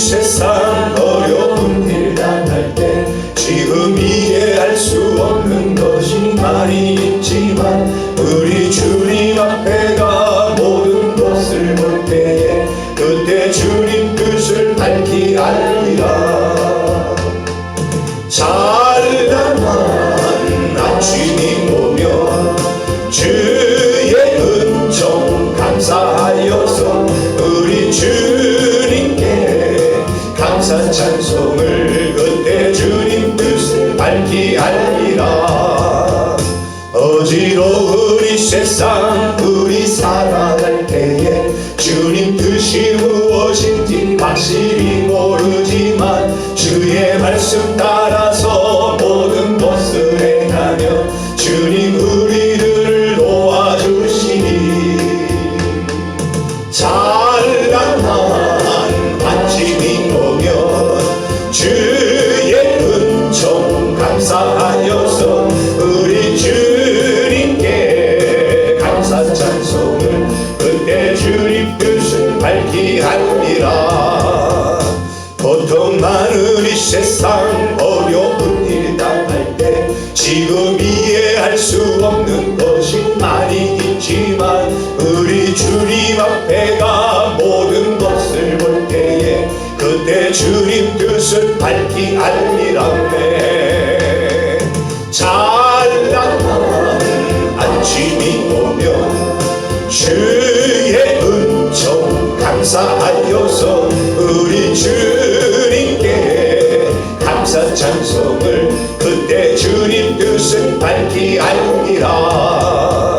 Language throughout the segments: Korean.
세상 어려운 일 당할 때 지금 이해할 수 없는 것이 많이 있지만 우리 주님 앞에 가 모든 것을 볼 때에 그때 주님 뜻을 밝히 알리라. 찬란한 아침이 오면 주의 은총 감사하여서 우리 주님께 감사 찬송을 그때 주님 뜻을 밝히 알리라. 어지러운 이 세상 우리 살아갈 때에 주님 뜻이 무엇인지 확실히 모르지만 주의 말씀 따라서 모든 것을 행하며 주님 우리들을 도와주시니 찬란한 아침이 오면 주의 은총 감사하여서 우리 주님께 감사 찬송을 그때 주님 뜻을 밝히 하리라. 고통 많은 이 세상 어려운 일 당할 때 지금 이해할 수 없는 것이 많이 있지만 우리 주님 앞에 가 모든 것을 볼 때에 그때 주님 뜻을 밝히 알리라네. 찬란한 아침이 오면 주의 은총 감사하여서 우리 주님께 감사 찬송을 그때 주님 뜻을 밝히 알리라.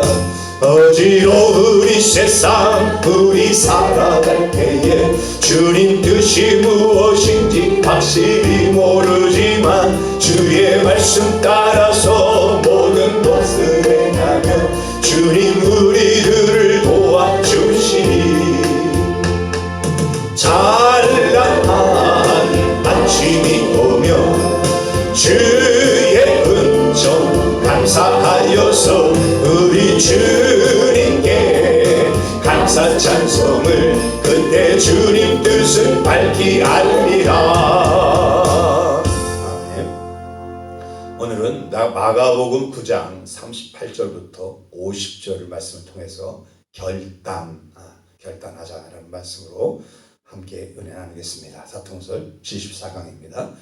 어지러운 이 세상 우리 살아갈 때에 주님 뜻이 무엇인지 확실히 모르지만 주의 말씀 따라서 모든 것을 행하며 주님 우리들을 도와주시니 찬란한 아침이 오면 주의 은총 감사하여서 우리 주님께 감사 찬송을 그때 주님 뜻을 밝히 알리라. 아멘. 오늘은 마가복음 9장 38절부터 50절 말씀을 통해서 결단하자라는 말씀으로 함께 은혜 나누겠습니다. 사통설 74강입니다.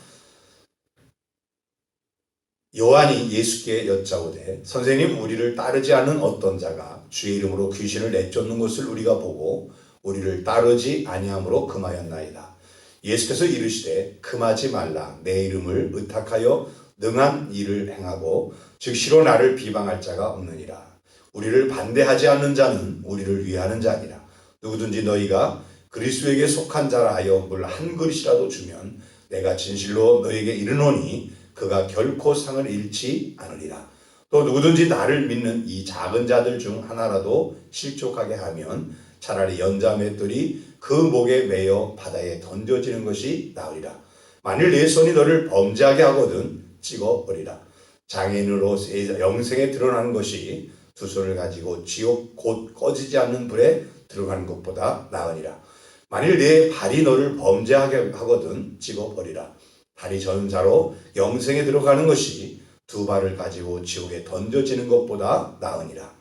요한이 예수께 여짜오되 선생님 우리를 따르지 않는 어떤 자가 주의 이름으로 귀신을 내쫓는 것을 우리가 보고 우리를 따르지 아니함으로 금하였나이다. 예수께서 이르시되 금하지 말라. 내 이름을 의탁하여 능한 일을 행하고 즉시로 나를 비방할 자가 없느니라. 우리를 반대하지 않는 자는 우리를 위하는 자니라. 누구든지 너희가 그리스도에게 속한 자라 하여 물 한 그릇이라도 주면 내가 진실로 너희에게 이르노니 그가 결코 상을 잃지 않으리라. 또 누구든지 나를 믿는 이 작은 자들 중 하나라도 실족하게 하면 차라리 연자 맷돌이 그 목에 매여 바다에 던져지는 것이 나으리라. 만일 내 손이 너를 범죄하게 하거든 찍어버리라. 장애인으로 영생에 드러나는 것이 두 손을 가지고 지옥 곧 꺼지지 않는 불에 들어가는 것보다 나으니라. 만일 내 발이 너를 범죄하게 하거든 찍어버리라. 다리 저는 자로 영생에 들어가는 것이 두 발을 가지고 지옥에 던져지는 것보다 나으니라.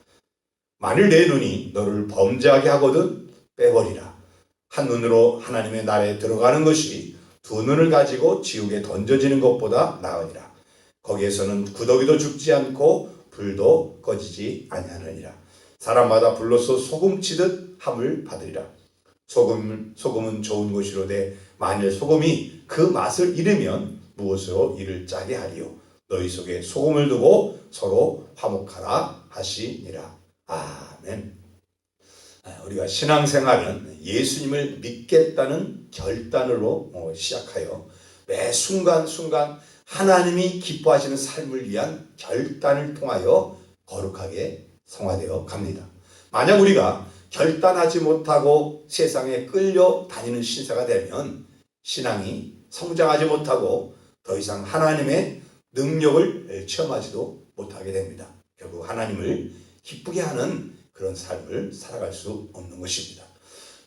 만일 내 눈이 너를 범죄하게 하거든 빼버리라. 한 눈으로 하나님의 나라에 들어가는 것이 두 눈을 가지고 지옥에 던져지는 것보다 나으니라. 거기에서는 구더기도 죽지 않고 불도 꺼지지 아니하느니라. 사람마다 불로서 소금치듯 함을 받으리라. 소금은 좋은 것이로되 만일 소금이 그 맛을 잃으면 무엇으로 이를 짜게 하리요. 너희 속에 소금을 두고 서로 화목하라 하시니라. 아멘. 우리가 신앙생활은 예수님을 믿겠다는 결단으로 시작하여 매 순간순간 하나님이 기뻐하시는 삶을 위한 결단을 통하여 거룩하게 성화되어 갑니다. 만약 우리가 결단하지 못하고 세상에 끌려다니는 신세가 되면 신앙이 성장하지 못하고 더 이상 하나님의 능력을 체험하지도 못하게 됩니다. 결국 하나님을 기쁘게 하는 그런 삶을 살아갈 수 없는 것입니다.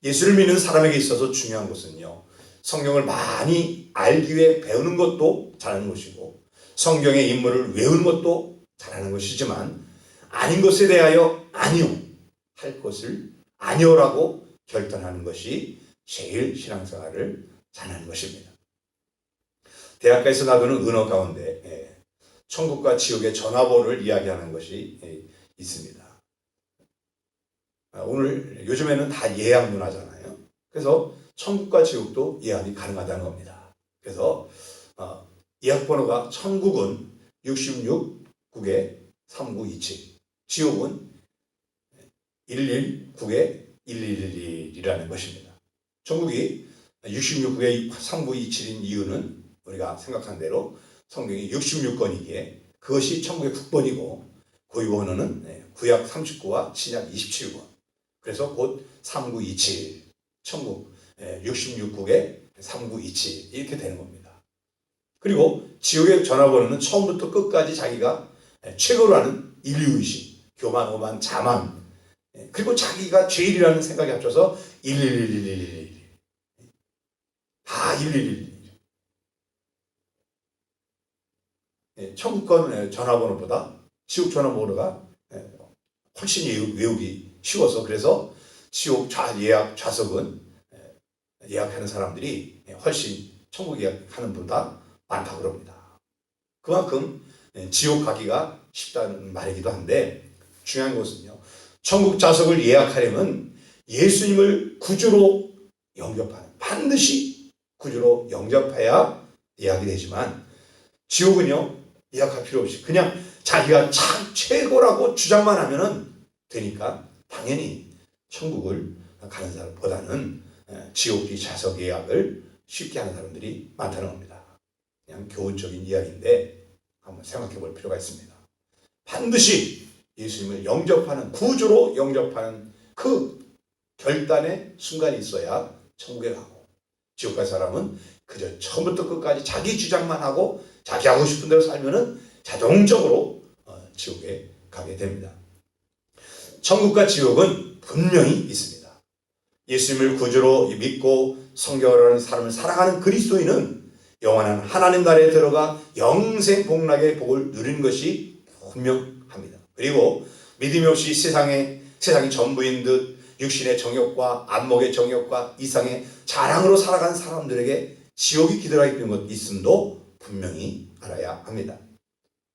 예수를 믿는 사람에게 있어서 중요한 것은요, 성경을 많이 알기 위해 배우는 것도 잘하는 것이고 성경의 인물을 외우는 것도 잘하는 것이지만 아닌 것에 대하여 아니요 할 것을 아니요라고 결단하는 것이 제일 신앙생활을 잘하는 것입니다. 대학가에서 나누는 은어 가운데 천국과 지옥의 전화번호를 이야기하는 것이 있습니다. 오늘 요즘에는 다 예약 문화잖아요. 그래서 천국과 지옥도 예약이 가능하다는 겁니다. 그래서 예약 번호가 천국은 66국에 3927, 지옥은 119에 1111이라는 것입니다. 천국이 66국에 3927인 이유는 우리가 생각한 대로 성경이 66권이기에 그것이 천국의 국번이고 고유 번호는 구약 39와 신약 27권. 그래서 곧 3927, 천국 66국에 3927 이렇게 되는 겁니다. 그리고 지옥의 전화번호는 처음부터 끝까지 자기가 최고로 하는 인류의식, 교만, 오만, 자만, 그리고 자기가 죄인이라는 생각이 합쳐서 11111 다 111. 천국 건 전화번호보다 지옥 전화번호가 훨씬 외우기 쉬워서 그래서 지옥 예약 좌석은 예약하는 사람들이 훨씬 천국 예약하는 분보다 많다고 그럽니다. 그만큼 지옥 가기가 쉽다는 말이기도 한데 중요한 것은요. 천국 좌석을 예약하려면 예수님을 구주로 영접하는 반드시 구주로 영접해야 예약이 되지만 지옥은요. 예약할 필요 없이 그냥 자기가 참 최고라고 주장만 하면은 되니까 당연히 천국을 가는 사람보다는 지옥 좌석 예약을 쉽게 하는 사람들이 많다는 겁니다. 그냥 교훈적인 이야기인데 한번 생각해 볼 필요가 있습니다. 반드시 예수님을 영접하는 구주로 영접하는 그 결단의 순간이 있어야 천국에 가고 지옥 갈 사람은 그저 처음부터 끝까지 자기 주장만 하고 자기 하고 싶은 대로 살면은 자동적으로 지옥에 가게 됩니다. 천국과 지옥은 분명히 있습니다. 예수님을 구주로 믿고 성경을 하는 사람을 사랑하는 그리스도인은 영원한 하나님 나라에 들어가 영생 복락의 복을 누리는 것이 분명합니다. 그리고 믿음이 없이 세상이 전부인 듯 육신의 정욕과 안목의 정욕과 이상의 자랑으로 살아간 사람들에게 지옥이 기다려 있는 것 있음도 분명히 알아야 합니다.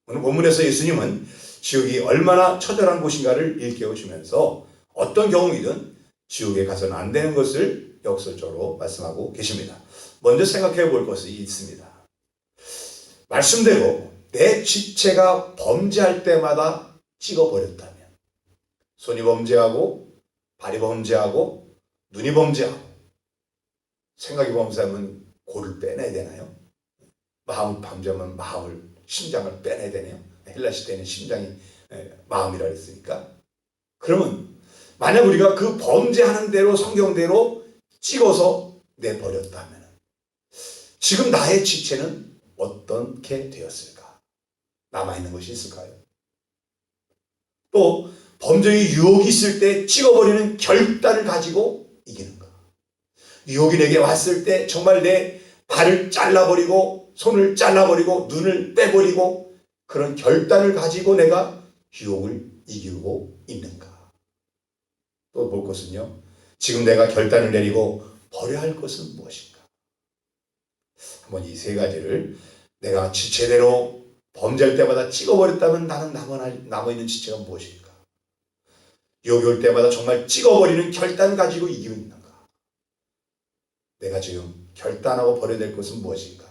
오늘 본문에서 예수님은 지옥이 얼마나 처절한 곳인가를 일깨우시면서 어떤 경우이든 지옥에 가서는 안 되는 것을 역설적으로 말씀하고 계십니다. 먼저 생각해 볼 것이 있습니다. 말씀대로 내 지체가 범죄할 때마다 찍어버렸다면 손이 범죄하고 발이 범죄하고 눈이 범죄하고 생각이 범죄하면 골을 빼내야 되나요? 마음이 범죄하면 심장을 빼내야 되네요. 헬라 시대에는 심장이 마음이라 했으니까. 그러면 만약 우리가 그 범죄하는 대로 성경대로 찍어서 내버렸다면 지금 나의 지체는 어떻게 되었을까? 남아있는 것이 있을까요? 또 범죄의 유혹이 있을 때 찍어버리는 결단을 가지고 이기는가? 유혹이 내게 왔을 때 정말 내 발을 잘라버리고 손을 잘라버리고 눈을 빼버리고 그런 결단을 가지고 내가 유혹을 이기고 있는가? 또 볼 것은요. 지금 내가 결단을 내리고 버려야 할 것은 무엇인가? 한번 이 세 가지를 내가 지체대로 범죄할 때마다 찍어버렸다면 나는 남아있는 지체가 무엇일까? 유혹이 올 때마다 정말 찍어버리는 결단 가지고 이기고 있는가? 내가 지금 결단하고 버려야 될 것은 무엇인가?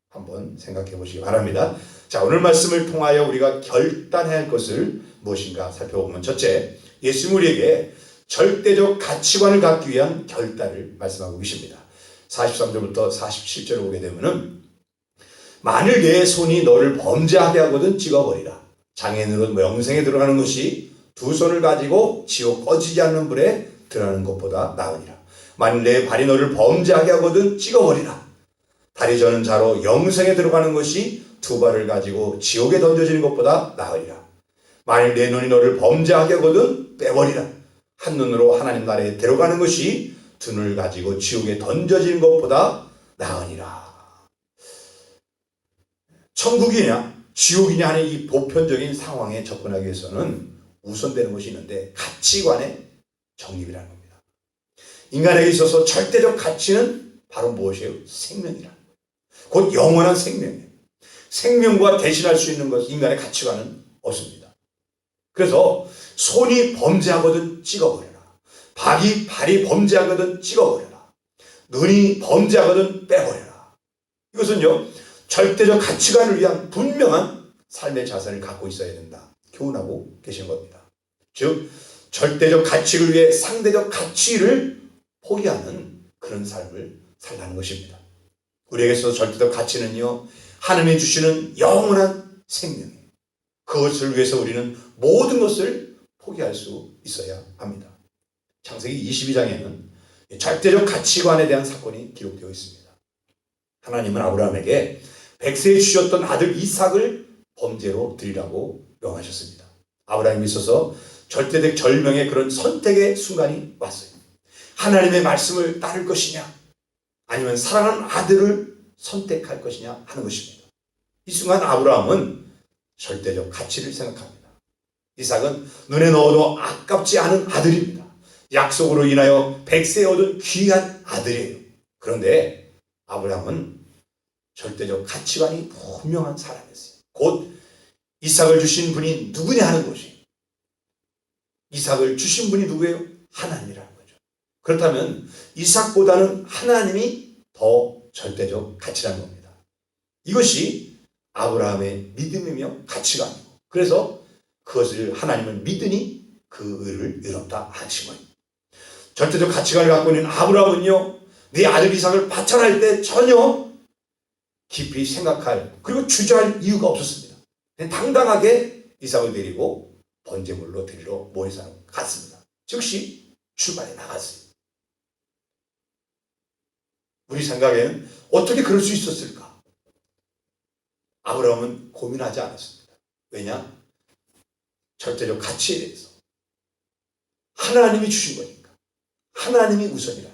한번 생각해 보시기 바랍니다. 자, 오늘 말씀을 통하여 우리가 결단해야 할 것을 무엇인가 살펴보면 첫째, 예수님 우리에게 절대적 가치관을 갖기 위한 결단을 말씀하고 계십니다. 43절부터 47절을 보게 되면은 만일 내 손이 너를 범죄하게 하거든 찍어버리라. 장애인으로 영생에 들어가는 것이 두 손을 가지고 지옥 꺼지지 않는 불에 들어가는 것보다 나으니라. 만일 내 발이 너를 범죄하게 하거든 찍어버리라. 다리 저는 자로 영생에 들어가는 것이 두 발을 가지고 지옥에 던져지는 것보다 나으리라. 만일 내 눈이 너를 범죄하게 하거든 빼버리라. 한 눈으로 하나님 나라에 들어가는 것이 두 눈을 가지고 지옥에 던져지는 것보다 나으니라. 천국이냐 지옥이냐 하는 이 보편적인 상황에 접근하기 위해서는 우선되는 것이 있는데 가치관의 정립이라는 겁니다. 인간에게 있어서 절대적 가치는 바로 무엇이에요? 생명이라. 곧 영원한 생명이에요. 생명과 대신할 수 있는 것, 인간의 가치관은 없습니다. 그래서 손이 범죄하거든 찍어버려라. 발이 범죄하거든 찍어버려라. 눈이 범죄하거든 빼버려라. 이것은요 절대적 가치관을 위한 분명한 삶의 자세를 갖고 있어야 된다. 교훈하고 계신 겁니다. 즉 절대적 가치를 위해 상대적 가치를 포기하는 그런 삶을 살라는 것입니다. 우리에게 있어서 절대적 가치는요 하나님이 주시는 영원한 생명이에요. 그것을 위해서 우리는 모든 것을 포기할 수 있어야 합니다. 창세기 22장에는 절대적 가치관에 대한 사건이 기록되어 있습니다. 하나님은 아브라함에게 백세에 주셨던 아들 이삭을 범죄로 드리라고 명하셨습니다. 아브라함에 있어서 절대적 절명의 그런 선택의 순간이 왔어요. 하나님의 말씀을 따를 것이냐 아니면 사랑하는 아들을 선택할 것이냐 하는 것입니다. 이 순간 아브라함은 절대적 가치를 생각합니다. 이삭은 눈에 넣어도 아깝지 않은 아들입니다. 약속으로 인하여 백세에 얻은 귀한 아들이에요. 그런데 아브라함은 절대적 가치관이 분명한 사람이었어요. 곧 이삭을 주신 분이 누구냐 하는 것이, 이삭을 주신 분이 누구예요? 하나님이라는 거죠. 그렇다면 이삭보다는 하나님이 더 절대적 가치라는 겁니다. 이것이 아브라함의 믿음이며 가치관이고, 그래서 그것을 하나님을 믿으니 그 의를 이뤘다 하신 거예요. 절대적 가치관을 갖고 있는 아브라함은요 네 아들 이삭을 바쳐할 때 전혀 깊이 생각할 그리고 주저할 이유가 없었습니다. 그냥 당당하게 이삭을 데리고 번제물로 드리러 모리산으로 갔습니다. 즉시 출발해 나갔어요. 우리 생각에는 어떻게 그럴 수 있었을까? 아브라함은 고민하지 않았습니다. 왜냐? 절대적 가치에 대해서 하나님이 주신 거니까. 하나님이 우선이라.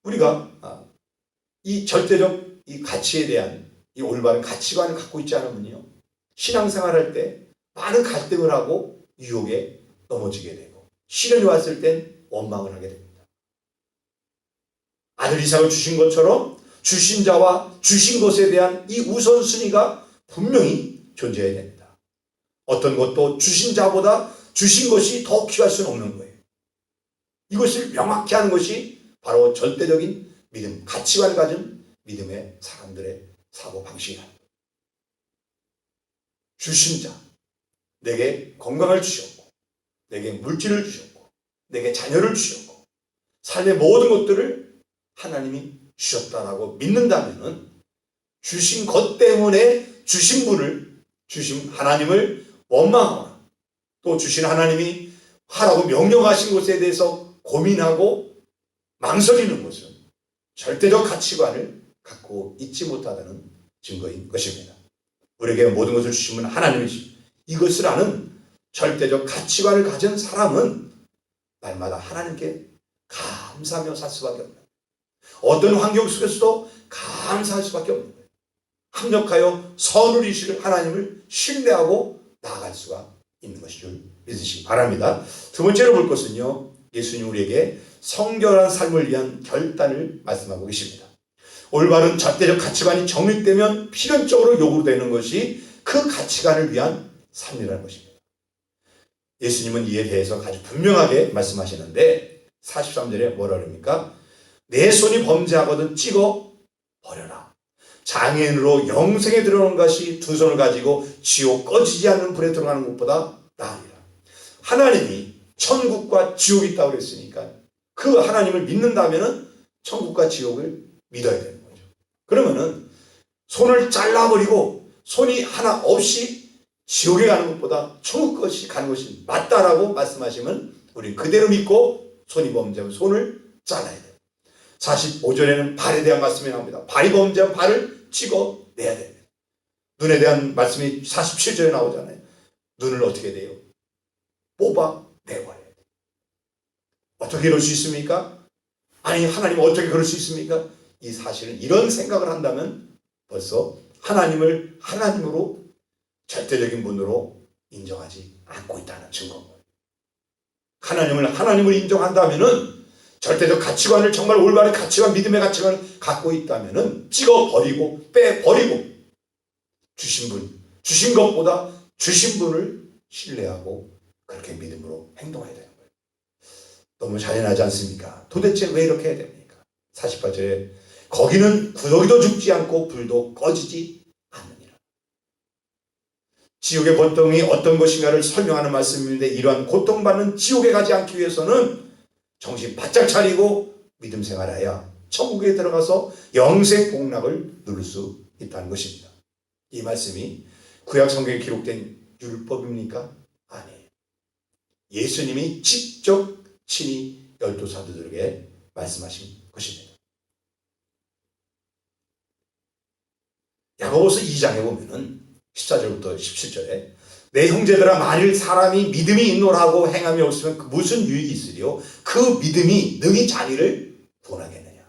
우리가 이 절대적 이 가치에 대한 이 올바른 가치관을 갖고 있지 않으면요 신앙생활할 때 많은 갈등을 하고 유혹에 넘어지게 되고 시련이 왔을 땐 원망을 하게 됩니다. 아들 이삭을 주신 것처럼 주신 자와 주신 것에 대한 이 우선순위가 분명히 존재해야 됩니다. 어떤 것도 주신 자보다 주신 것이 더 귀할 수는 없는 거예요. 이것을 명확히 하는 것이 바로 절대적인 믿음, 가치관을 가진 믿음의 사람들의 사고방식이다. 주신 자, 내게 건강을 주셨고, 내게 물질을 주셨고, 내게 자녀를 주셨고, 삶의 모든 것들을 하나님이 주셨다라고 믿는다면 주신 것 때문에 주신 분을, 주신 하나님을 원망하거나 또 주신 하나님이 하라고 명령하신 것에 대해서 고민하고 망설이는 것은 절대적 가치관을 갖고 있지 못하다는 증거인 것입니다. 우리에게 모든 것을 주신 분은 하나님이시. 이것을 아는 절대적 가치관을 가진 사람은 날마다 하나님께 감사하며 살 수밖에 없는 거예요. 어떤 환경 속에서도 감사할 수밖에 없는 거예요. 합력하여 선을 이루실 하나님을 신뢰하고 나아갈 수가 있는 것인 줄 믿으시기 바랍니다. 두 번째로 볼 것은요, 예수님 우리에게 성결한 삶을 위한 결단을 말씀하고 계십니다. 올바른 절대적 가치관이 정립되면 필연적으로 요구되는 것이 그 가치관을 위한 삶이라는 것입니다. 예수님은 이에 대해서 아주 분명하게 말씀하시는데 43절에 뭐라 그럽니까? 내 손이 범죄하거든 찍어 버려라. 장애인으로 영생에 들어오는 것이 두 손을 가지고 지옥 꺼지지 않는 불에 들어가는 것보다 나으리라. 하나님이 천국과 지옥이 있다고 그랬으니까 그 하나님을 믿는다면은 천국과 지옥을 믿어야 되는 거죠. 그러면은 손을 잘라버리고 손이 하나 없이 지옥에 가는 것보다 천국 것이 가는 것이 맞다라고 말씀하시면 우리 그대로 믿고 손이 범죄하면 손을 잘라야 돼요. 45절에는 발에 대한 말씀이 나옵니다. 발이 범죄하면 발을 찍어내야 됩니다. 눈에 대한 말씀이 47절에 나오잖아요. 눈을 어떻게 돼요? 뽑아내버려야 돼요. 어떻게 이럴 수 있습니까? 아니 하나님 어떻게 그럴 수 있습니까? 이 사실은 이런 생각을 한다면 벌써 하나님을 하나님으로 절대적인 분으로 인정하지 않고 있다는 증거입니다. 하나님을 하나님으로 인정한다면은 절대적 가치관을 정말 올바른 가치관, 믿음의 가치관을 갖고 있다면은 찍어버리고 빼버리고 주신 분, 주신 것보다 주신 분을 신뢰하고 그렇게 믿음으로 행동해야 되는 거예요. 너무 잔인하지 않습니까? 도대체 왜 이렇게 해야 됩니까? 48절에 거기는 구더기도 죽지 않고 불도 꺼지지 않느니라. 지옥의 고통이 어떤 것인가를 설명하는 말씀인데 이러한 고통받는 지옥에 가지 않기 위해서는 정신 바짝 차리고 믿음 생활해야 천국에 들어가서 영생 복락을 누릴 수 있다는 것입니다. 이 말씀이 구약 성경에 기록된 율법입니까? 아니에요. 예수님이 직접 친히 12사도들에게 말씀하신 것입니다. 야고보서 2장에 보면은 14절부터 17절에 내 형제들아 만일 사람이 믿음이 있노라고 행함이 없으면 무슨 유익이 있으리요? 그 믿음이 능히 자기를 구원하겠느냐?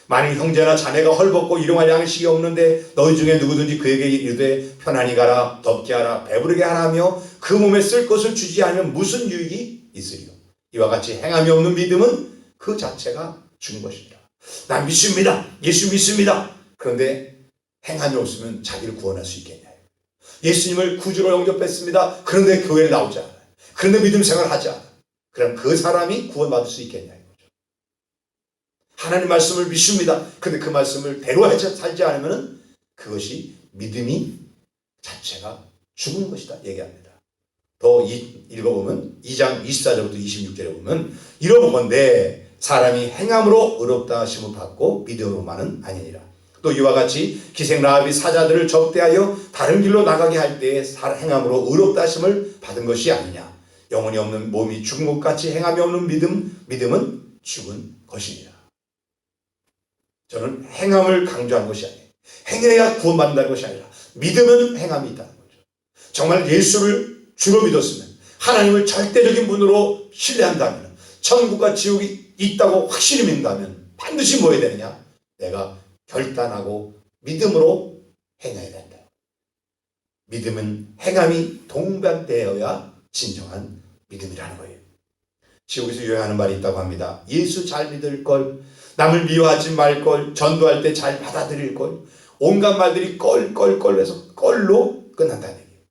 만일 형제나 자네가 헐벗고 일용할 양식이 없는데 너희 중에 누구든지 그에게 이르되 편안히 가라 덥게 하라 배부르게 하라며 그 몸에 쓸 것을 주지 않으면 무슨 유익이 있으리요? 이와 같이 행함이 없는 믿음은 그 자체가 죽은 것입니다. 난 믿습니다. 예수 믿습니다. 그런데 행함이 없으면 자기를 구원할 수 있겠냐? 예수님을 구주로 영접했습니다. 그런데 교회를 나오지 않아요. 그런데 믿음 생활을 하지 않아요. 그럼 그 사람이 구원받을 수 있겠냐 이거죠. 하나님 말씀을 믿습니다. 그런데 그 말씀을 대로 살지 않으면 그것이 믿음이 자체가 죽은 것이다 얘기합니다. 더 읽어보면 2장 24절부터 26절에 보면 이러보건대 사람이 행함으로 의롭다 하심을 받고 믿음으로만은 아니니라. 또 이와 같이 기생 라합이 사자들을 접대하여 다른 길로 나가게 할 때에 행함으로 의롭다 하심을 받은 것이 아니냐. 영혼이 없는 몸이 죽은 것 같이 행함이 없는 믿음은 죽은 것이니라. 저는 행함을 강조한 것이 아니에요. 행해야 구원받는다는 것이 아니라 믿음은 행함이 있다는 거죠. 정말 예수를 주로 믿었으면 하나님을 절대적인 분으로 신뢰한다면 천국과 지옥이 있다고 확실히 믿는다면 반드시 뭐 해야 되느냐? 내가 결단하고 믿음으로 행해야 된다. 믿음은 행함이 동반되어야 진정한 믿음이라는 거예요. 지옥에서 유행하는 말이 있다고 합니다. 예수 잘 믿을 걸, 남을 미워하지 말 걸, 전도할 때 잘 받아들일 걸, 온갖 말들이 껄껄껄 해서 껄로 끝난다는 얘기예요.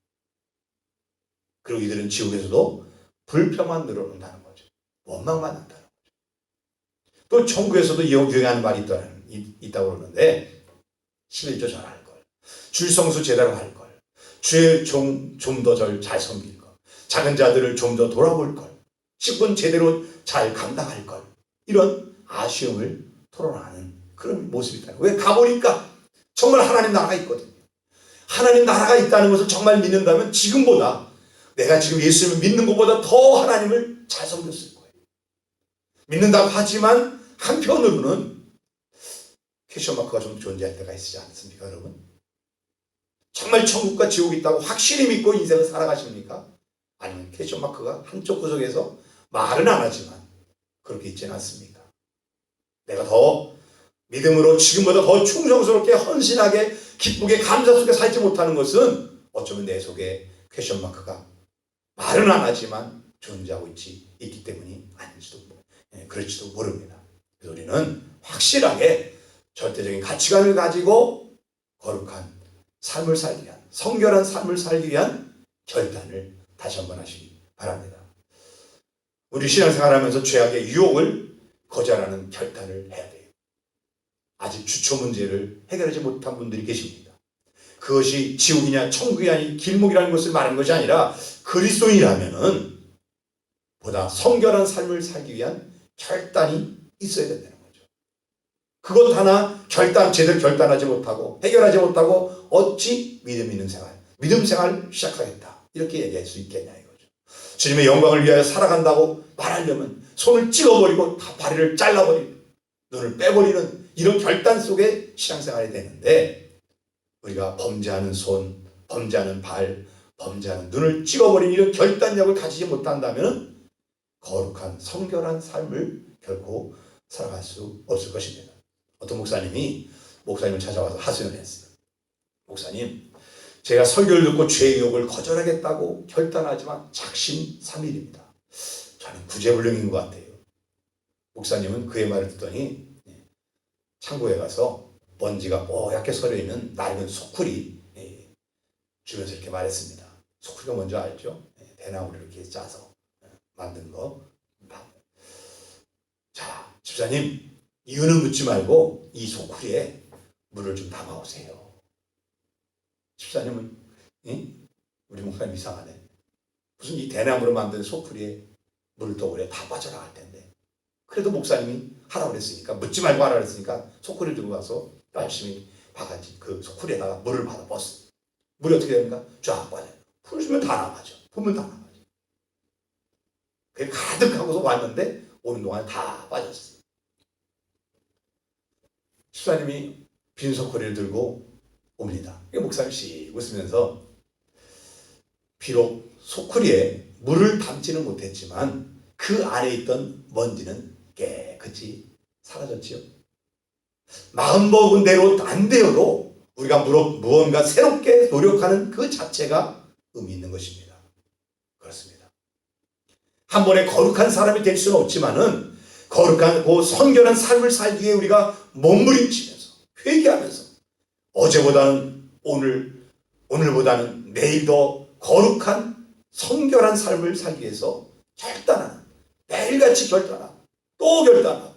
그리고 이들은 지옥에서도 불평만 늘어난다는 거죠. 원망만 한다는 거죠. 또 천국에서도 유행하는 말이 있다고 그러는데 11조 절할 걸, 줄성수 제대로 할 걸, 주의 좀 더 잘 섬길 걸, 작은 자들을 좀 더 돌아볼 걸, 10분 제대로 잘 감당할 걸, 이런 아쉬움을 토론하는 그런 모습이 있다. 왜? 가보니까 정말 하나님 나라가 있거든요. 하나님 나라가 있다는 것을 정말 믿는다면 지금보다 내가 지금 예수님을 믿는 것보다 더 하나님을 잘 섬겼을 거예요. 믿는다고 하지만 한편으로는 퀘스천 마크가 좀 존재할 때가 있지 않습니까, 여러분? 정말 천국과 지옥이 있다고 확실히 믿고 인생을 살아가십니까? 아니면 퀘스천 마크가 한쪽 구석에서 말은 안 하지만 그렇게 있지는 않습니까? 내가 더 믿음으로 지금보다 더 충성스럽게 헌신하게 기쁘게 감사 속에 살지 못하는 것은 어쩌면 내 속에 퀘스천 마크가 말은 안 하지만 존재하고 있기 때문이 아닐지도 그럴지도 모릅니다. 그래서 우리는 확실하게 절대적인 가치관을 가지고 거룩한 삶을 살기 위한, 성결한 삶을 살기 위한 결단을 다시 한번 하시기 바랍니다. 우리 신앙생활하면서 죄악의 유혹을 거절하는 결단을 해야 돼요. 아직 주초 문제를 해결하지 못한 분들이 계십니다. 그것이 지옥이냐 천국이 아닌 길목이라는 것을 말하는 것이 아니라 그리스도인이라면은 보다 성결한 삶을 살기 위한 결단이 있어야 된다는 거죠. 그것 하나 제대로 결단하지 못하고 해결하지 못하고 어찌 믿음 있는 생활, 믿음 생활 시작하겠다 이렇게 얘기할 수 있겠냐 이거죠. 주님의 영광을 위하여 살아간다고 말하려면 손을 찍어버리고 다리를 잘라버리고 눈을 빼버리는 이런 결단 속에 신앙생활이 되는데 우리가 범죄하는 손, 범죄하는 발, 범죄하는 눈을 찍어버리는 이런 결단력을 가지지 못한다면 거룩한 성결한 삶을 결코 살아갈 수 없을 것입니다. 어떤 목사님을 찾아와서 하소연을 했어요. 목사님, 제가 설교를 듣고 죄의 유혹을 거절하겠다고 결단하지만 작심삼일입니다. 저는 구제불능인 것 같아요. 목사님은 그의 말을 듣더니 창고에 가서 먼지가 뽀얗게 서려있는 낡은 소쿠리 주면서 이렇게 말했습니다. 소쿠리가 뭔지 알죠? 대나무를 이렇게 짜서 만든 거. 자, 집사님, 이유는 묻지 말고 이 소쿠리에 물을 좀 담아오세요. 집사님은 우리 목사님 이상하네. 무슨 이 대나무로 만든 소쿠리에 물을 떠오래 다 빠져나갈 텐데. 그래도 목사님이 하라고 그랬으니까, 묻지 말고 하라고 그랬으니까 소쿠리를 들고 가서 열심히 바가지 그 소쿠리에다가 물을 받아 붓습니다. 물이 어떻게 됩니까? 쫙 빠져요. 풀으면 다 나가죠. 부으면 다 나가죠. 그게 가득하고서 왔는데 오는 동안에 다 빠졌어요. 집사님이 빈 소쿠리를 들고 옵니다. 목사님이 씩 웃으면서 비록 소쿠리에 물을 담지는 못했지만 그 안에 있던 먼지는 깨끗이 사라졌지요. 마음먹은 대로 안 되어도 우리가 무언가 새롭게 노력하는 그 자체가 의미 있는 것입니다. 그렇습니다. 한 번에 거룩한 사람이 될 수는 없지만은 거룩한 선결한 삶을 살기 위해 우리가 몸부림치면서 회개하면서 어제보다는 오늘보다는 내일 더 거룩한 성결한 삶을 살기 위해서 결단하는, 매일같이 결단하고 또 결단하고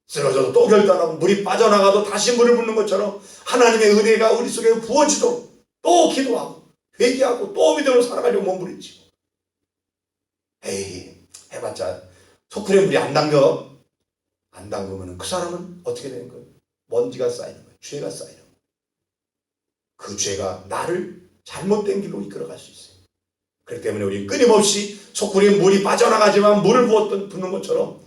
쓰러져도 또 결단하고 물이 빠져나가도 다시 물을 붓는 것처럼 하나님의 은혜가 우리 속에 부어지도록 또 기도하고 회개하고 또 믿음으로 살아가려고 몸부림치고. 에이, 해봤자 소쿠리에 물이 안 담그면 그 사람은 어떻게 되는 거예요? 먼지가 쌓이는 거예요. 죄가 쌓이는 거예요. 그 죄가 나를 잘못된 길로 이끌어갈 수 있어요. 그렇기 때문에 우리는 끊임없이 소쿠리에 물이 빠져나가지만 물을 붓는 것처럼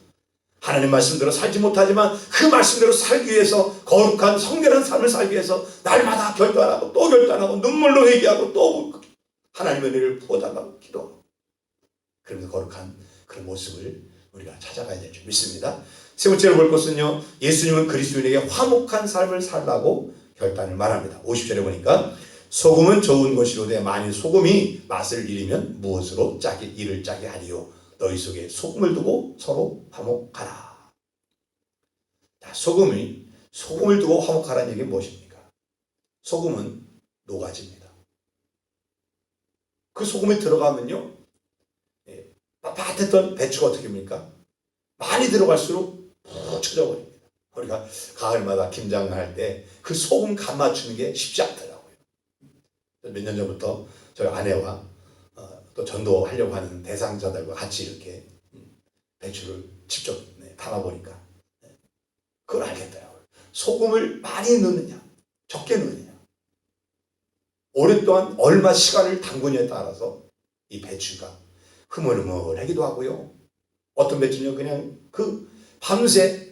하나님 말씀대로 살지 못하지만 그 말씀대로 살기 위해서 거룩한 성결한 삶을 살기 위해서 날마다 결단하고 또 결단하고 눈물로 회개하고 또 하나님의 은혜를 부어달라고 기도하고, 그러면서 거룩한 그런 모습을 우리가 찾아가야 될 줄 믿습니다. 세 번째로 볼 것은요, 예수님은 그리스도인에게 화목한 삶을 살라고 결단을 말합니다. 50절에 보니까 소금은 좋은 것이로되 만일 소금이 맛을 잃으면 무엇으로 이를 짜게 하리요. 너희 속에 소금을 두고 서로 화목하라. 자, 소금을 두고 화목하라는 얘기는 무엇입니까? 소금은 노가지입니다. 그 소금에 들어가면요, 빳빳했던 배추가 어떻게 됩니까? 많이 들어갈수록 푹쳐져 버립니다. 우리가 가을마다 김장을 할 때 그 소금 간 맞추는 게 쉽지 않더라고요. 몇 년 전부터 저희 아내와 또 전도하려고 하는 대상자들과 같이 이렇게 배추를 직접 담아보니까 그걸 알겠더라고요. 소금을 많이 넣느냐 적게 넣느냐, 오랫동안 얼마 시간을 담그냐에 따라서 이 배추가 흐물흐물하기도 하고요. 어떤 배추는 그냥 밤새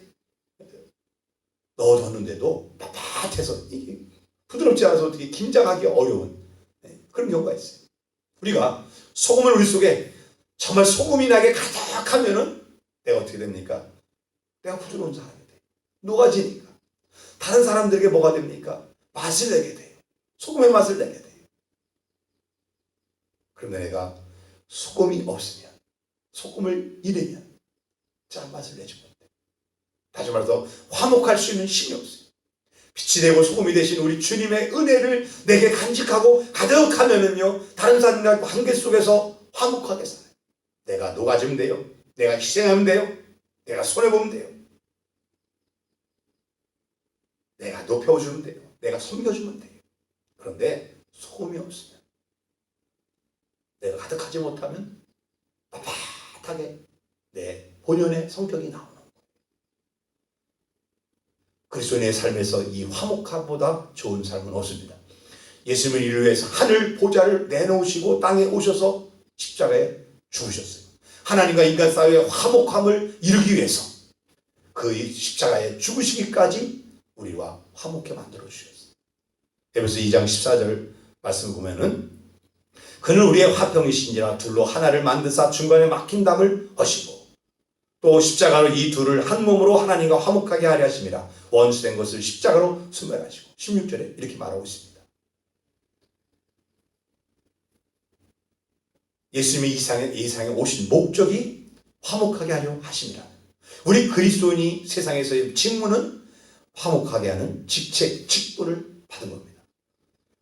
넣어뒀는데도 빳빳해서 이게 부드럽지 않아서 어떻게 김장하기 어려운 그런 경우가 있어요. 우리가 소금을 우리 속에 정말 소금이 나게 가득하면은 내가 어떻게 됩니까? 내가 부드러운 사람이 돼요. 녹아지니까. 다른 사람들에게 뭐가 됩니까? 맛을 내게 돼요. 소금의 맛을 내게 돼요. 그런데 내가 소금이 없으면, 소금을 잃으면 짠맛을 내지 못해요. 다시 말해서 화목할 수 있는 힘이 없어요. 빛이 되고 소금이 되신 우리 주님의 은혜를 내게 간직하고 가득하면은요, 다른 사람과 관계 속에서 화목하게 살아요. 내가 녹아지면 돼요. 내가 희생하면 돼요. 내가 손해보면 돼요. 내가 높여주면 돼요. 내가 섬겨주면 돼요. 그런데 소금이 없으면, 내가 가득하지 못하면 빳빳하게 내 본연의 성격이 나오는 거예요. 그리스도인의 삶에서 이 화목함보다 좋은 삶은 없습니다. 예수님을 이루기 위해서 하늘 보좌를 내놓으시고 땅에 오셔서 십자가에 죽으셨어요. 하나님과 인간 사이의 화목함을 이루기 위해서 그 십자가에 죽으시기까지 우리와 화목해 만들어 주셨어요. 에베소 2장 14절 말씀을 보면은 그는 우리의 화평이신지라 둘로 하나를 만드사 중간에 막힌 담을 허시고 또 십자가로 이 둘을 한 몸으로 하나님과 화목하게 하려 하심이라. 원수된 것을 십자가로 순멸하시고 16절에 이렇게 말하고 있습니다. 예수님이 이 세상에 오신 목적이 화목하게 하려 하심이라. 우리 그리스도인이 세상에서의 직무는 화목하게 하는 직분을 받은 겁니다.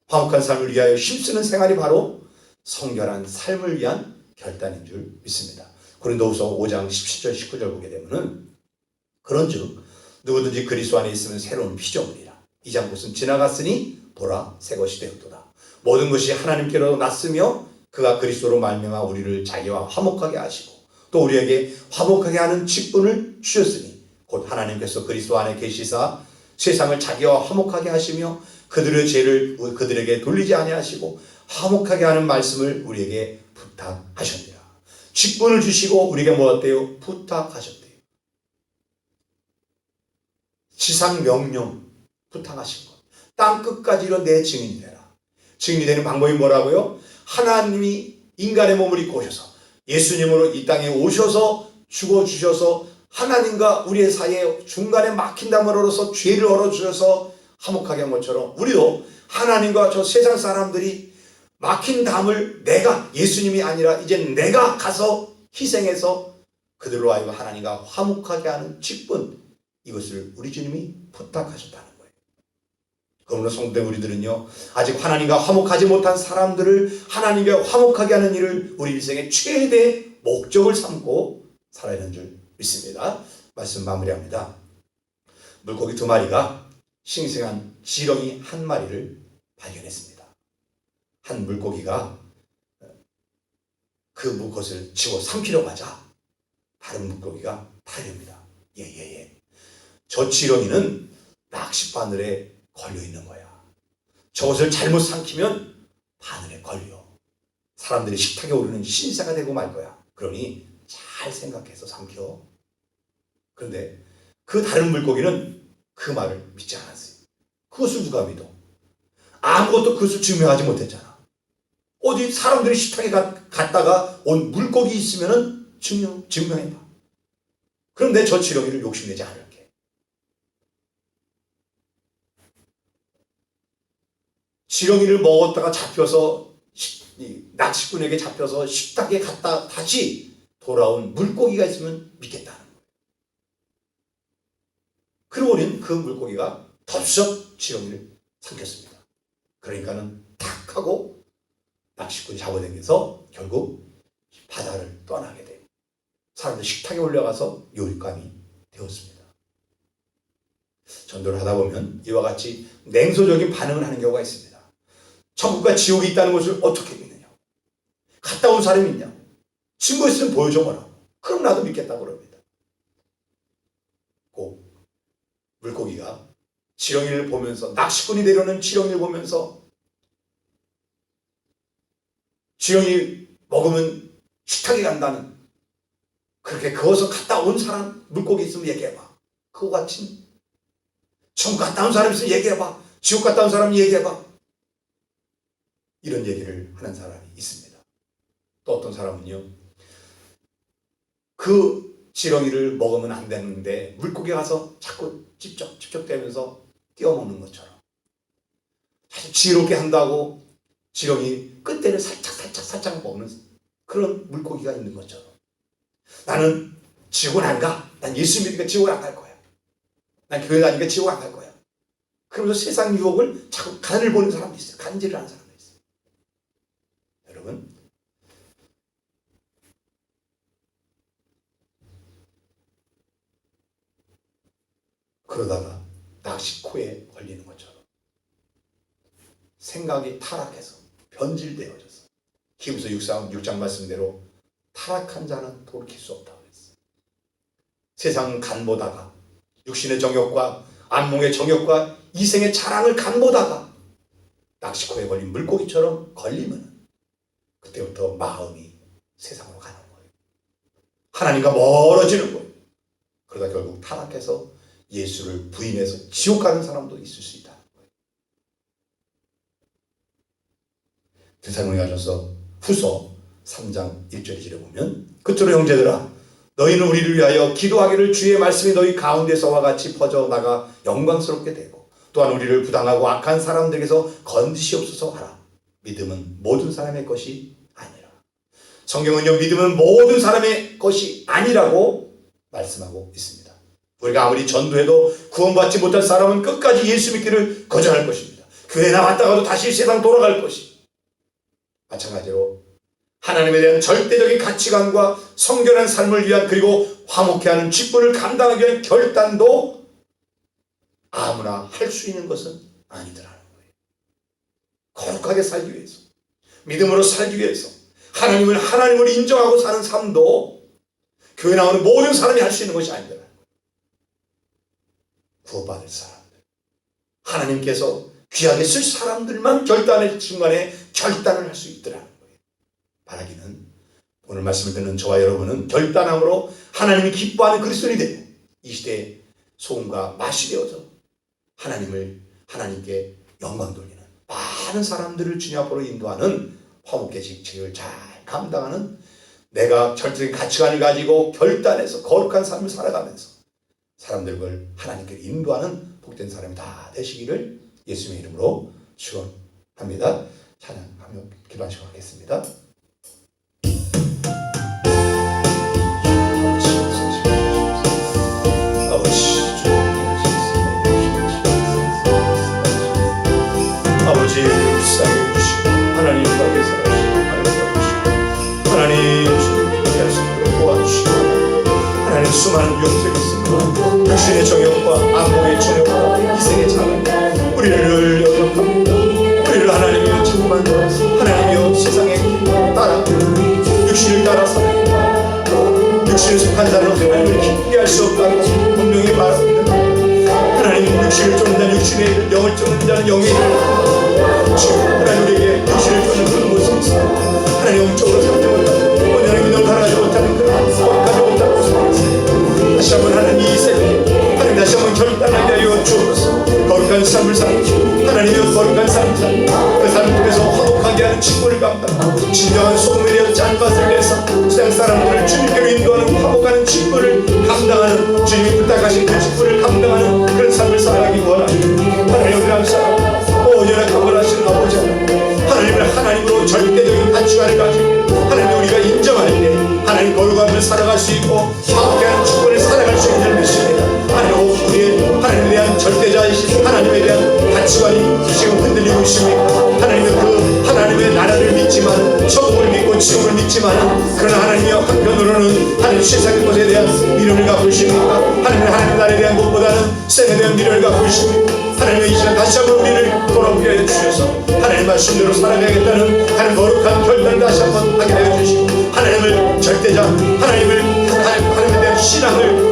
화목한 삶을 위하여 힘쓰는 생활이 바로 성결한 삶을 위한 결단인 줄 믿습니다. 고린도후서 5장 17절 19절 보게 되면은 그런즉 누구든지 그리스도 안에 있으면 새로운 피조물이라. 이전 것은 지나갔으니 보라 새 것이 되었도다. 모든 것이 하나님께로 났으며 그가 그리스도로 말미암아 우리를 자기와 화목하게 하시고 또 우리에게 화목하게 하는 직분을 주셨으니 곧 하나님께서 그리스도 안에 계시사 세상을 자기와 화목하게 하시며 그들의 죄를 그들에게 돌리지 아니하시고 화목하게 하는 말씀을 우리에게 부탁하셨느니라. 직분을 주시고 우리에게 뭐였대요? 부탁하셨대요. 지상 명령 부탁하신 것. 땅 끝까지로 내 증인이 되라. 증인이 되는 방법이 뭐라고요? 하나님이 인간의 몸을 입고 오셔서 예수님으로 이 땅에 오셔서 죽어주셔서 하나님과 우리의 사이에 중간에 막힌 담을 얼어서 죄를 얼어주셔서 화목하게 한 것처럼 우리도 하나님과 저 세상 사람들이 막힌 담을 내가 예수님이 아니라 이제 내가 가서 희생해서 그들로 하여금 하나님과 화목하게 하는 직분, 이것을 우리 주님이 부탁하셨다는 거예요. 그러므로 성도된 우리들은요, 아직 하나님과 화목하지 못한 사람들을 하나님과 화목하게 하는 일을 우리 일생의 최대 목적을 삼고 살아야 하는 줄 믿습니다. 말씀 마무리합니다. 물고기 2마리가 싱싱한 지렁이 1마리를 발견했습니다. 한 물고기가 그것을 집어 삼키려고 하자 다른 물고기가 달립니다. 예. 저 지렁이는 낚싯바늘에 걸려있는 거야. 저것을 잘못 삼키면 바늘에 걸려. 사람들이 식탁에 오르는 신세가 되고 말 거야. 그러니 잘 생각해서 삼켜. 그런데 그 다른 물고기는 그 말을 믿지 않았어요. 그것을 누가 믿어? 아무것도 그것을 증명하지 못했잖아. 어디 사람들이 식탁에 갔다가 온 물고기 있으면은 증명해봐. 그런데 저 지렁이를 욕심내지 않을게. 지렁이를 먹었다가 잡혀서 낚시꾼에게 잡혀서 식탁에 갔다 다시 돌아온 물고기가 있으면 믿겠다는 거예요. 그러고는 그 물고기가 덥석 지렁이를 삼켰습니다. 그러니까는 탁 하고 낚시꾼이 잡아당겨서 결국 바다를 떠나게 돼요. 사람들 식탁에 올라가서 요리감이 되었습니다. 전도를 하다 보면 이와 같이 냉소적인 반응을 하는 경우가 있습니다. 천국과 지옥이 있다는 것을 어떻게 믿느냐? 갔다 온 사람이 있냐? 증거 있으면 보여줘 보라. 그럼 나도 믿겠다고 그럽니다. 꼭 물고기가 지렁이를 보면서 낚시꾼이 내려오는 지렁이를 보면서 지렁이 먹으면 식탁에 간다는 그렇게 그것을 갔다 온 사람 물고기 있으면 얘기해봐. 그거 같이 천국 갔다 온 사람 있으면 얘기해봐. 지옥 갔다 온 사람 얘기해봐. 이런 얘기를 하는 사람이 있습니다. 또 어떤 사람은요, 그 지렁이를 먹으면 안 되는데 물고기 가서 자꾸 찝쩍대면서 띄워먹는 것처럼 사실 지혜롭게 한다고 지렁이 끝에를 살짝 먹는 그런 물고기가 있는 것처럼 나는 지옥은 안 가. 난 예수 믿으니까 지옥 안 갈 거야. 난 교회 다니니까 지옥 안 갈 거야. 그러면서 세상 유혹을 자꾸 간을 보는 사람도 있어요. 간질을 하는 사람도 있어요. 여러분, 그러다가 낚시코에 걸리는 것처럼 생각이 타락해서 변질되어져서 히브리서 6장 말씀대로 타락한 자는 돌이킬 수 없다고 했어요. 세상 간보다가 육신의 정욕과 안목의 정욕과 이생의 자랑을 간보다가 낚시코에 걸린 물고기처럼 걸리면 그때부터 마음이 세상으로 가는 거예요. 하나님과 멀어지는 거예요. 그러다 결국 타락해서 예수를 부인해서 지옥 가는 사람도 있을 수 있다는 거예요. 데살로니가전서 후서 3장 1절 2절에 보면 그토록 형제들아 너희는 우리를 위하여 기도하기를 주의 말씀이 너희 가운데서와 같이 퍼져나가 영광스럽게 되고 또한 우리를 부당하고 악한 사람들에게서 건지시옵소서 하라. 믿음은 모든 사람의 것이 아니라. 성경은요, 믿음은 모든 사람의 것이 아니라고 말씀하고 있습니다. 우리가 아무리 전도해도 구원받지 못할 사람은 끝까지 예수 믿기를 거절할 것입니다. 교회 나왔다가도 다시 세상 돌아갈 것이. 마찬가지로 하나님에 대한 절대적인 가치관과 성결한 삶을 위한 그리고 화목해 하는 직분을 감당하기 위한 결단도 아무나 할 수 있는 것은 아니더라는 거예요. 거룩하게 살기 위해서, 믿음으로 살기 위해서 하나님을 하나님으로 인정하고 사는 삶도 교회 나오는 모든 사람이 할 수 있는 것이 아니더라는 거예요. 구원받을 사람들, 하나님께서 귀하게 쓸 사람들만 결단의 순간에 결단을 할 수 있더라는 거예요. 바라기는 오늘 말씀을 듣는 저와 여러분은 결단함으로 하나님이 기뻐하는 그리스도인이 되고 이 시대의 소금과 맛이 되어서 하나님께 영광 돌리는 많은 사람들을 주님 앞으로 인도하는 화목의 직책을 잘 감당하는, 내가 절대적인 가치관을 가지고 결단해서 거룩한 삶을 살아가면서 사람들을 하나님께 인도하는 복된 사람이 다 되시기를 예수님의 이름으로 축원합니다. 찬양하며 기도하시고 하겠습니다. 아버지, 불쌍히 주시고 하나님 가게 살아주시고 하나님 주님께 하시도록 도와주시고 하나님 수많은 용서가 있습니다. 육신의 정욕과 안목의 정욕과 이생의 자랑 우리를 여lov합니다. 우리를 하나님이여 자꾸만 하나님이여 세상에 따라 육신을 따라 살아갑니다. 육신을 속한 자는 하나님을 기쁘게 할 수 없다고 분명히 말합니다. 하나님 육신을 쫓는 자는 육신의 일을, 영을 쫓는 자는 영의 일을, 지금 하나님 우리에게 육신을 쫓는 그런 모습이 있습니다. 하나님 영적으로 살지 못하고 온전한 믿음을 살아가지 못하는 그런 가지 못하는 모습이 있습니다. 다시 한번 하나님 이 새벽에 하나님 다시 한번 결단하게 하여 주옵소서. 거룩한 삶을 살고 하나님의 거룩한 삶을 살고 그 삶을 통해서 화목하게 하는 직분을 감당하고 진정한 소금에 대해 짠맛을 내서 세상 사람들을 주님께로 인도하는 화목하는 직분을 감당하는, 주님이 부탁하신 그 직분을 감당하는 그런 삶을 살아가기 원합니다. 하나님 감사합니다. 온전한 강건하시는 아버지 하나님을 하나님으로 절대적인 가치관을 가지고 하나님 우리가 인정할 때 하나님 거룩함을 살아갈 수 있고 화목하게 하는 직분을 살아갈 수 있는 것입니다. 하나님 우리의 하나님에 대한 절대자이신 하나님에 대한 가치관이 지금 흔들리고 있습니다. 하나님은 그 하나님의 나라를 믿지만 천국을 믿고 지옥을 믿지만 그러나 하나님이여 한편으로는 하나님 세상의 것에 대한 미련을 갖고 있습니까? 하나님 나라에 대한 것보다는 쌤에 대한 미련을 갖고 있습니다. 하나님의 이 시간 다시 한번 우리를 돌아오게 해주셔서 하나님 말씀대로 살아가야겠다는 하나님 거룩한 결단을 다시 한번 하게 해주시고 하나님을 절대자, 하나님에 대한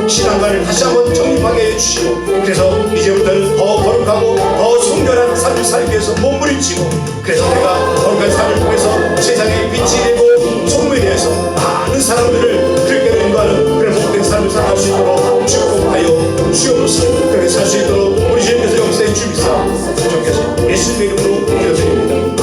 신앙관을 다시 한번 정립하게 해주시고 그래서 이제부터는 더 거룩하고 더 성결한 삶을 살기 위해서 몸부림치고 그래서 내가 거룩한 삶을 통해서 세상의 빛이 되고 소금에 대해서 많은 사람들을 그렇게 인도하는 그런 복된 삶을 살아갈 수 있도록 축복하여 주옵소서. 그렇게 살 수 있도록 우리 주님께서 역사해 주옵소서. 주님께서 예수님의 이름으로 기도드립니다.